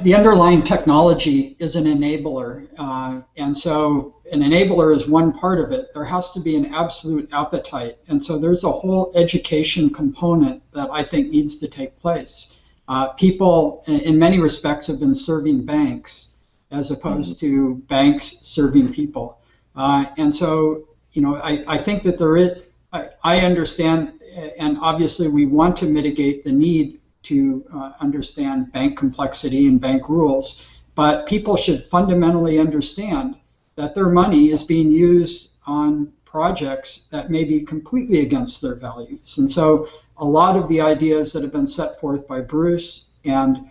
The underlying technology is an enabler, and so an enabler is one part of it. There has to be an absolute appetite, and so there's a whole education component that I think needs to take place. People, in many respects, have been serving banks as opposed to banks serving people, and so I think that there is. I understand, and obviously we want to mitigate the need to understand bank complexity and bank rules, but people should fundamentally understand that their money is being used on projects that may be completely against their values. And so a lot of the ideas that have been set forth by Bruce and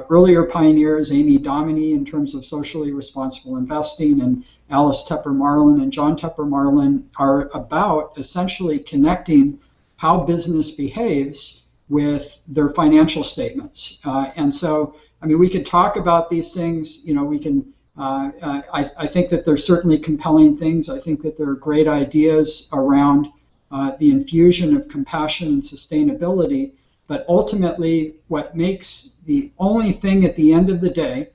earlier pioneers, Amy Dominy in terms of socially responsible investing, and Alice Tepper Marlin and John Tepper Marlin, are about essentially connecting how business behaves with their financial statements. And so, I mean, we could talk about these things, we can, I think that there's certainly compelling things. I think that there are great ideas around the infusion of compassion and sustainability, but ultimately what makes the only thing at the end of the day,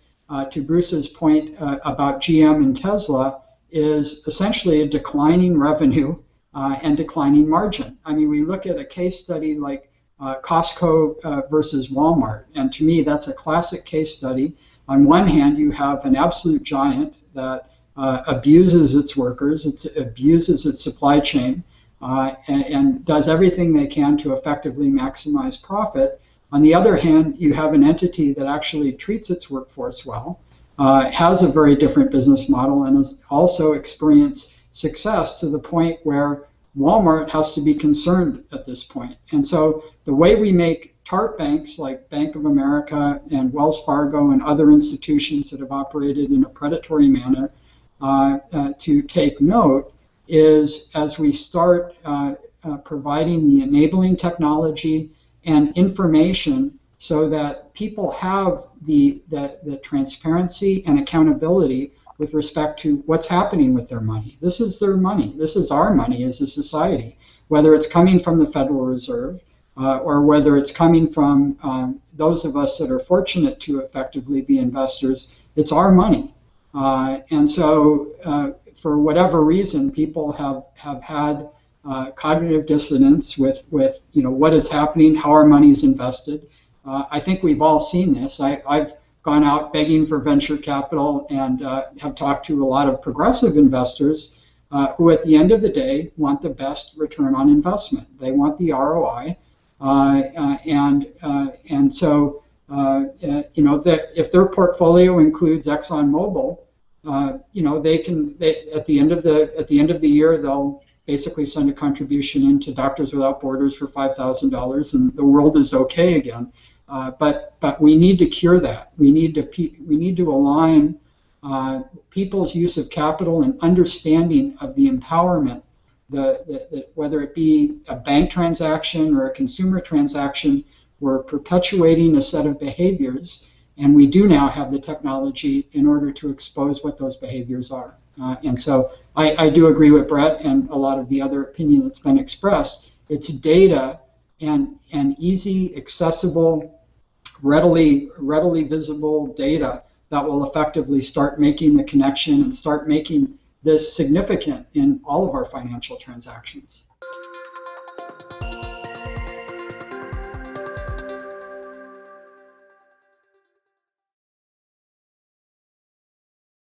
to Bruce's point about GM and Tesla, is essentially a declining revenue and declining margin. I mean, we look at a case study like Costco versus Walmart, and to me that's a classic case study. On one hand, you have an absolute giant that abuses its workers, it abuses its supply chain, and does everything they can to effectively maximize profit. On the other hand, you have an entity that actually treats its workforce well, has a very different business model, and has also experienced success to the point where Walmart has to be concerned at this point. And so the way we make TARP banks like Bank of America and Wells Fargo and other institutions that have operated in a predatory manner to take note is as we start providing the enabling technology and information so that people have the transparency and accountability with respect to what's happening with their money. This is their money. This is our money as a society, whether it's coming from the Federal Reserve or whether it's coming from those of us that are fortunate to effectively be investors. It's our money. And so for whatever reason, people have had cognitive dissonance with what is happening, how our money is invested. I think we've all seen this. I've gone out begging for venture capital and have talked to a lot of progressive investors who at the end of the day want the best return on investment. They want the ROI, and so that if their portfolio includes ExxonMobil, they at the end of the year they'll basically send a contribution into Doctors Without Borders for $5,000, and the world is okay again. But we need to cure that. We need to align people's use of capital and understanding of the empowerment, whether it be a bank transaction or a consumer transaction, we're perpetuating a set of behaviors, and we do now have the technology in order to expose what those behaviors are. And so I do agree with Brett and a lot of the other opinion that's been expressed. It's data and easy, accessible, readily visible data that will effectively start making the connection and start making this significant in all of our financial transactions.